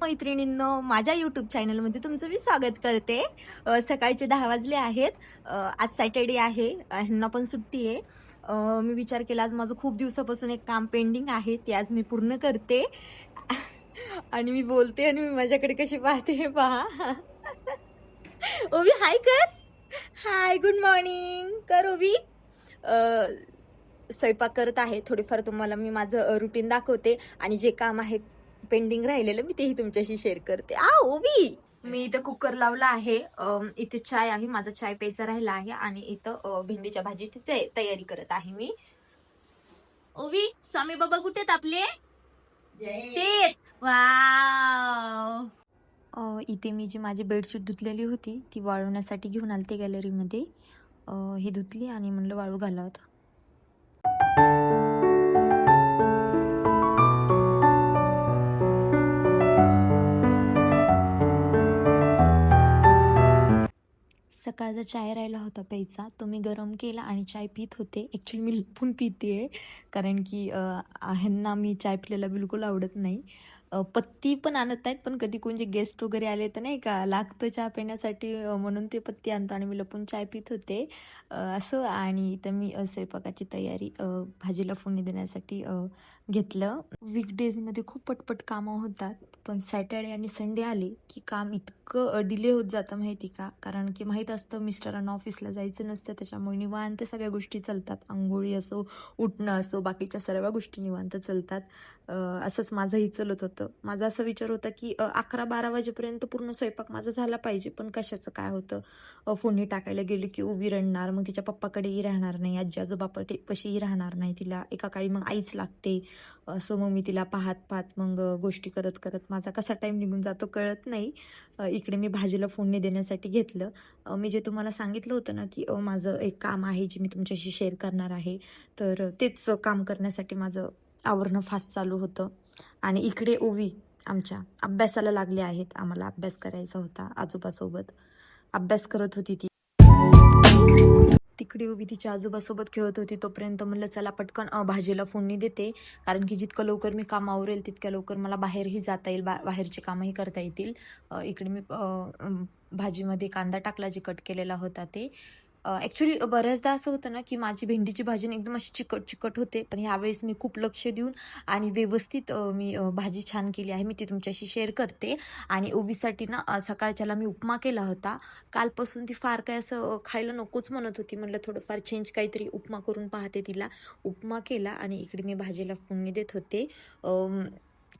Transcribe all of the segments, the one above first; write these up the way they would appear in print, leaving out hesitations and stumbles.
मैत्रिणींनो, माझ्या यूट्यूब चॅनलमध्ये तुमचं मी स्वागत करते. सकाळचे 10 वाजले आहेत. आज सॅटर्डे आहे, ह्यांना पण सुट्टी आहे. मी विचार केला आज माझं खूप दिवसापासून एक काम पेंडिंग आहे, ते आज मी पूर्ण करते. आणि मी बोलते आणि मी माझ्याकडे कशी पाहते हे पहा. ओवी हाय कर. हाय, गुड मॉर्निंग कर ओवी. स्वयंपाक करत आहे. थोडीफार तुम्हाला मी माझं रुटीन दाखवते आणि जे काम आहे पेंडिंग राहिलेलं मी तेही तुमच्याशी शेअर करते. ओवी, मी इथं कुकर लावला आहे. इथे चाय आहे, माझा चाय प्यायचा राहिला आहे आणि इथं भेंडीच्या भाजीची तयारी करत आहे मी. ओवी, स्वामी बाबा कुठे आहेत आपले? ते वाव. इथे मी जी माझी बेडशीट धुतलेली होती ती वाळवण्यासाठी घेऊन आलते गॅलरीमध्ये. हे धुतली आणि म्हणलं वाळू घालावत. सकाळचा चाय राहिला होता प्यायचा, तो मी गरम केला आणि चाय पित होते. ॲक्च्युली मी लपून पिते कारण की ह्यांना मी चाय पिलेला बिलकुल आवडत नाही. पत्ती पण आणत नाहीत, पण कधी कोणते गेस्ट वगैरे आले तर नाही का लागतं चहा पिण्यासाठी, म्हणून ते पत्ती आणतो आणि मी लपून चाय पित होते असं. आणि इथं मी स्वयंपाकाची तयारी भाजीला फोडणी देण्यासाठी घेतलं. वीकडेजमध्ये खूप पटपट कामं होतात, पण सॅटर्डे आणि संडे आले की काम इतकं डिले होत जातं माहिती का. कारण की माहीत असतं मिस्टरांना ऑफिसला जायचं नसतं, त्याच्यामुळे निवांत सगळ्या गोष्टी चालतात. आंघोळी असो, उठणं असो, बाकीच्या सर्व गोष्टी निवांत चालतात. असंच माझंही चलत होतं. माझा असा विचार होता की 11-12 वाजेपर्यंत पूर्ण स्वयंपाक माझा झाला पाहिजे, पण कशाचं काय होतं, फोडणी टाकायला गेली की उभी रडणार, मग तिच्या पप्पाकडेही राहणार नाही, आजी आजोबा पशीही राहणार नाही, तिला एका काळी मग आईच लागते. असं मग मी तिला पाहत पाहत मग गोष्टी करत करत माझा कसा टाईम निघून जातो कळत नाही. इकडे मी भाजीला फोडणी देण्यासाठी घेतलं. मी जे तुम्हाला सांगितलं होतं ना की माझं एक काम आहे जे मी तुमच्याशी शेअर करणार आहे, तर तेच काम करण्यासाठी माझं आवरणं फास्ट चालू होतं. आणि इकडे ओवी आमच्या अभ्यासाला लागले आहेत. आम्हाला अभ्यास करायचा होता, आजोबासोबत अभ्यास करत होती ती. तिकडे उभी तिच्या आजोबासोबत खेळत होती. तोपर्यंत म्हणलं चला पटकन भाजीला फोडणी देते, कारण की जितकं लवकर मी काम आवरेल तितक्या लवकर मला बाहेरही जाता येईल, बाहेरची कामंही करता येतील. इकडे मी भाजीमध्ये कांदा टाकला, जे कट केलेला होता ते. ॲक्च्युली बऱ्याचदा असं होतं ना की माझी भेंडीची भाजी एकदम अशी चिकट चिकट होते, पण ह्यावेळेस मी खूप लक्ष देऊन आणि व्यवस्थित मी भाजी छान केली आहे. मी ती तुमच्याशी शेअर करते. आणि ओवीसाठी ना सकाळच्याला मी उपमा केला होता. कालपासून ती फार काय असं खायला नकोच म्हणत होती. म्हणलं थोडंफार चेंज काहीतरी उपमा करून पाहते तिला. उपमा केला आणि इकडे मी भाजीला फोडणी देत होते.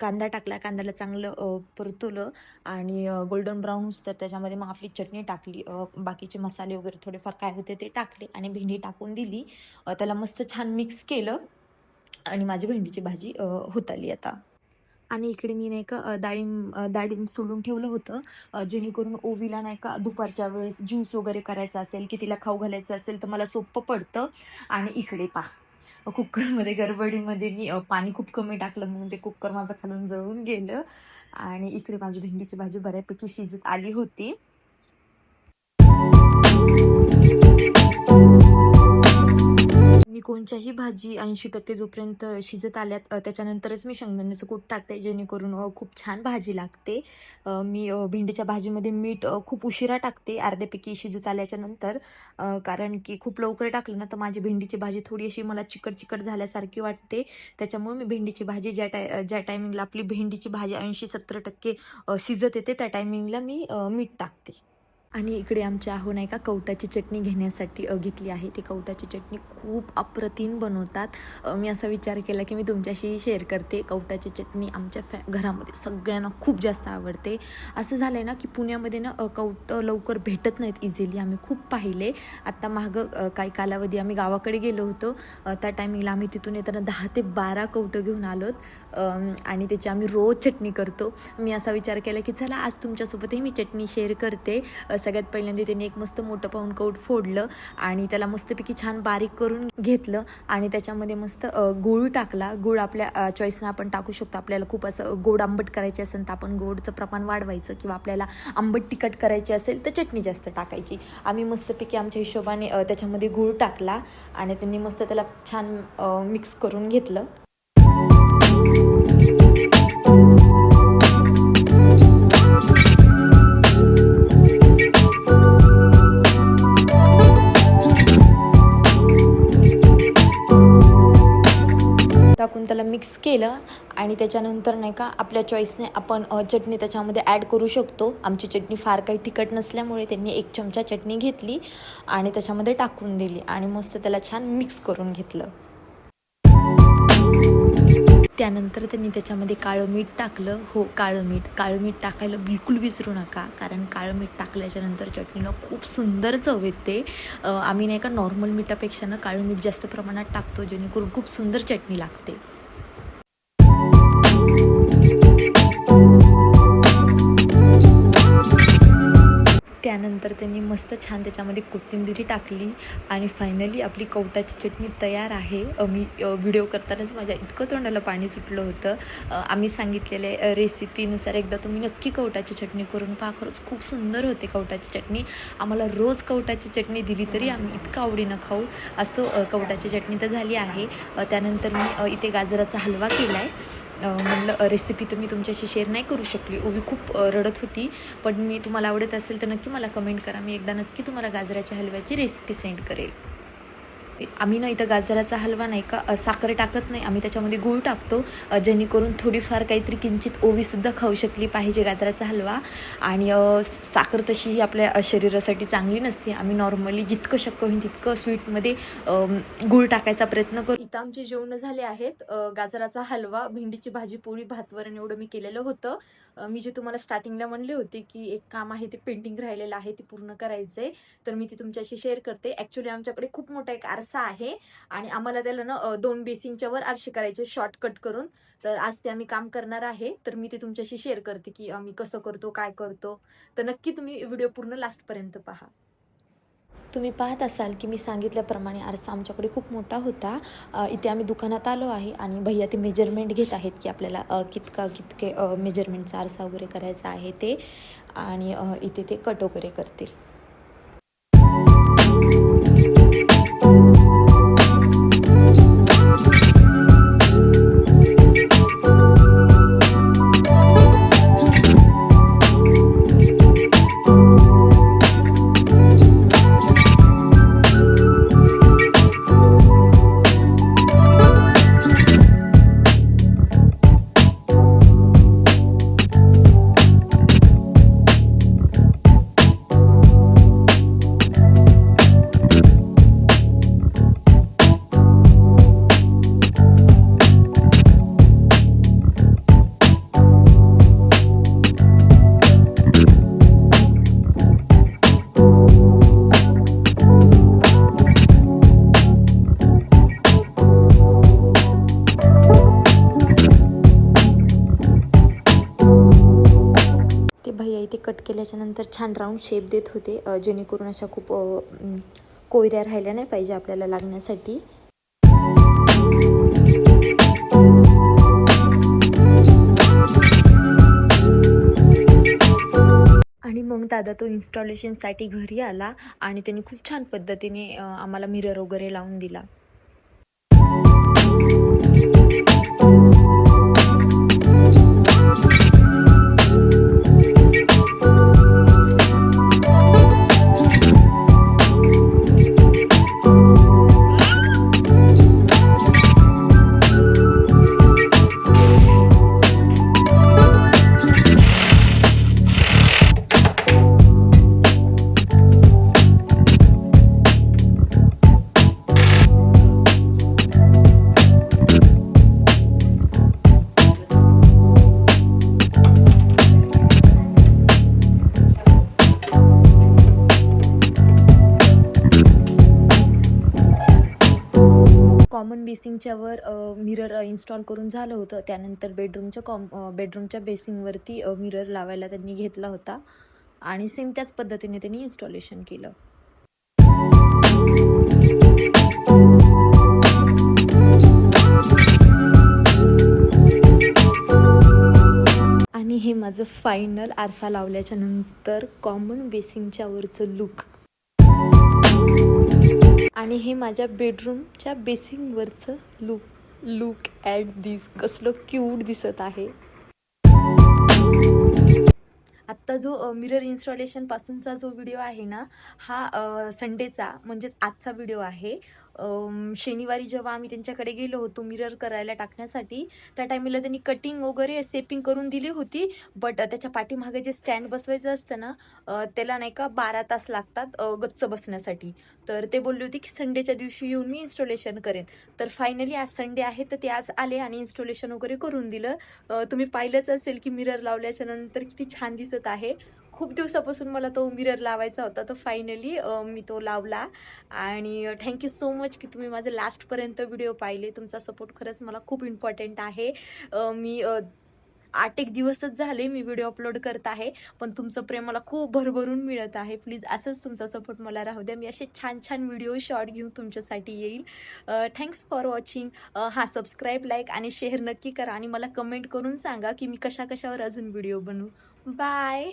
कांदा टाकला, कांद्याला चांगलं परतवलं आणि गोल्डन ब्राऊन तर त्याच्यामध्ये मग आपली चटणी टाकली, बाकीचे मसाले वगैरे थोडेफार काय होते ते टाकले आणि भेंडी टाकून दिली. त्याला मस्त छान मिक्स केलं आणि माझी भेंडीची भाजी होत आली आता. आणि इकडे मी नाही का डाळिंब सोलून ठेवलं होतं, जेणेकरून ओवीला नाही का दुपारच्या वेळेस ज्यूस वगैरे करायचा असेल की तिला खाऊ घालायचं असेल तर मला सोपं पडतं. आणि इकडे कुकरमध्ये गडबडीमध्ये मी पाणी खूप कमी टाकलं, म्हणून ते कुकर माझं खालून जळून गेलं. आणि इकडे माझी भेंडीची भाजी बऱ्यापैकी शिजत आली होती. मी कोणत्याही भाजी 80% जोपर्यंत शिजत आल्यात त्याच्यानंतरच मी शेंगदाण्याचं कूट टाकते, जेणेकरून खूप छान भाजी लागते. मी भेंडीच्या भाजीमध्ये मीठ खूप उशिरा टाकते, अर्ध्यापैकी शिजत आल्याच्या नंतर, कारण की खूप लवकर टाकलं ना तर माझी भेंडीची भाजी थोडी अशी मला चिकट चिकट झाल्यासारखी वाटते. त्याच्यामुळे मी भेंडीची भाजी ज्या टायमिंगला आपली भेंडीची भाजी 80-70% शिजत येते त्या टायमिंगला मी मीठ टाकते. आणि इकडे आमच्या नाही का कवटाची चटणी घेण्यासाठी घेतली आहे. ती कवटाची चटणी खूप अप्रतिम बनवतात. मी असा विचार केला की मी तुमच्याशी शेअर करते. कवटाची चटणी आमच्या घरामध्ये सगळ्यांना खूप जास्त आवडते. असं झालं आहे ना की पुण्यामध्ये ना कवटं लवकर भेटत नाहीत इझिली. आम्ही खूप पाहिले. आत्ता मागं काही कालावधी आम्ही गावाकडे गेलो होतो, त्या टायमिंगला आम्ही तिथून येताना 10 ते 12 कवटं घेऊन आलोत आणि त्याची आम्ही रोज चटणी करतो. मी असा विचार केला की चला आज तुमच्यासोबतही मी चटणी शेअर करते. सगळ्यात पहिल्यांदा त्यांनी एक मस्त मोठं पाऊण कवट फोडलं आणि त्याला मस्तपैकी छान बारीक करून घेतलं आणि त्याच्यामध्ये मस्त गूळ टाकला. गूळ आपल्या चॉईसनं आपण टाकू शकतो. आपल्याला खूप असं गोड आंबट करायचे असेल तर आपण गोडचं प्रमाण वाढवायचं, किंवा आपल्याला आंबट तिखट करायची असेल तर चटणी जास्त टाकायची. आम्ही मस्तपैकी आमच्या हिशोबाने त्याच्यामध्ये गूळ टाकला आणि त्यांनी मस्त त्याला छान मिक्स करून घेतलं. मिक्स केलं आणि त्याच्यानंतर नाही का आपल्या चॉईसने आपण चटणी त्याच्यामध्ये ॲड करू शकतो. आमची चटणी फार काही तिखट नसल्यामुळे त्यांनी 1 चमचा चटणी घेतली आणि त्याच्यामध्ये टाकून दिली आणि मस्त त्याला छान मिक्स करून घेतलं. त्यानंतर त्यांनी त्याच्यामध्ये काळं मीठ टाकलं. हो, काळं मीठ टाकायला बिलकुल विसरू नका, कारण काळं मीठ टाकल्याच्यानंतर चटणीला खूप सुंदर चव येते. आम्ही नाही का नॉर्मल मिठापेक्षा ना काळं मीठ जास्त प्रमाणात टाकतो, जेणेकरून खूप सुंदर चटणी लागते. त्यानंतर त्यांनी मस्त छान त्याच्यामध्ये कोथिंबीर टाकली आणि फायनली आपली कवटाची चटणी तयार आहे. मी व्हिडिओ करतानाच माझ्या इतकं तोंडाला पाणी सुटलं होतं. आम्ही सांगितलेल्या रेसिपीनुसार एकदा तुम्ही नक्की कवटाची चटणी करून पहा. खरंच खूप सुंदर होते कवटाची चटणी. आम्हाला रोज कवटाची चटणी दिली तरी आम्ही इतकं आवडीनं खाऊ. असं कवटाची चटणी तर झाली आहे. त्यानंतर मी इथे गाजराचा हलवा केला आहे. म्हणलं रेसिपी तर मी तुमच्याशी शेअर नाही करू शकली. ओवी खूप रडत होती, पण मी तुम्हाला आवडत असेल तर नक्की मला कमेंट करा. मी एकदा नक्की तुम्हाला गाजराच्या हलव्याची रेसिपी सेंड करेल. आम्ही ना इथं गाजराचा हलवा नाही का साखर टाकत नाही, आम्ही त्याच्यामध्ये गूळ टाकतो, जेणेकरून थोडीफार काहीतरी किंचित ओवीसुद्धा खाऊ शकली पाहिजे गाजराचा हलवा. आणि साखर तशी आपल्या शरीरासाठी चांगली नसते. आम्ही नॉर्मली जितकं शक्य होईल तितकं स्वीटमध्ये गूळ टाकायचा प्रयत्न करू. इथं आमचे जेवणं झाले आहेत. गाजराचा हलवा, भेंडीची भाजी, पोळी, भात, वरण एवढं मी केलेलं होतं. मी जे तुम्हाला स्टार्टिंगला म्हणले होते की एक काम आहे ते पेंटिंग राहिलेलं आहे, ते पूर्ण करायचं आहे, तर मी ती तुमच्याशी शेअर करते. ॲक्च्युली आमच्याकडे खूप मोठा एक आरसा आहे आणि आम्हाला त्याला ना 2 बेसिंगच्या वर आरसे करायचे शॉर्टकट करून. तर आज ते आम्ही काम करणार आहे, तर मी ते तुमच्याशी शेअर करते की आम्ही कसं करतो, काय करतो. तर नक्की तुम्ही व्हिडिओ पूर्ण लास्टपर्यंत पहा. तुम्ही पाहत असाल की मी सांगितल्याप्रमाणे आरसा आमच्याकडे खूप मोठा होता. इथे आम्ही दुकानात आलो आहे आणि भैया ते मेजरमेंट घेत आहेत की आपल्याला कितके मेजरमेंटचा आरसा वगैरे करायचा आहे ते, आणि इथे ते कट वगैरे करतील. भैया इथे कट केल्याच्या नंतर छान राऊंड शेप देत होते, जेणेकरून अशा खूप कोयऱ्या राहिल्या नाही पाहिजे आपल्याला लागण्यासाठी. आणि मग दादा तो इन्स्टॉलेशनसाठी घरी आला आणि त्यांनी खूप छान पद्धतीने आम्हाला मिरर वगैरे लावून दिला. कॉमन बेसिंगच्या वर मिरर इन्स्टॉल करून झालं होतं. त्यानंतर बेडरूमच्या बेसिंगवरती मिरर लावायला त्यांनी घेतला होता आणि सेम त्याच पद्धतीने त्यांनी इन्स्टॉलेशन केलं. आणि हे माझं फायनल आरसा लावल्याच्या नंतर कॉमन बेसिंगच्या वरचं लुक, आणि हे माझ्या बेडरूमच्या बेसिंगवरचं लुक ॲट दिस, कसलं क्यूट दिसत आहे. आत्ता जो मिरर इन्स्टॉलेशन पासूनचा जो व्हिडिओ आहे ना, हा संडेचा म्हणजेच आजचा व्हिडिओ आहे. शनिवारी जेव्हा आम्ही त्यांच्याकडे गेलो होतो मिरर करायला टाकण्यासाठी, त्या टायमिला त्यांनी कटिंग वगैरे सेपिंग करून दिली होती. बट त्याच्या पाठीमागे जे स्टँड बसवायचं असतं ना, त्याला नाही का 12 तास लागतात गच्च बसण्यासाठी. तर ते बोलले होते की संडेच्या दिवशी येऊन मी इन्स्टॉलेशन करेन. तर फायनली आज संडे आहे, तर ते आज आले आणि इन्स्टॉलेशन वगैरे करून दिलं. तुम्ही पाहिलंच असेल की मिरर लावल्याच्या नंतर किती छान दिसत आहे. खूप दिवसापासून मला तो मिरर लावायचा होता, तर फायनली मी तो लावला. आणि थँक सो मच की तुम्ही माझं लास्टपर्यंत व्हिडिओ पाहिले. तुमचा सपोर्ट खरंच मला खूप इम्पॉर्टंट आहे. मी 8 एक दिवसच झाले मी व्हिडिओ अपलोड करत आहे, पण तुमचं प्रेम मला खूप भरभरून मिळत आहे. प्लीज असंच तुमचा सपोर्ट मला राहू द्या. मी असे छान छान व्हिडिओ शॉर्ट घेऊन तुमच्यासाठी येईल. Thanks for watching. हां, सबस्क्राईब, लाईक आणि शेअर नक्की करा आणि मला कमेंट करून सांगा की मी कशावर अजून व्हिडिओ बनवू. बाय.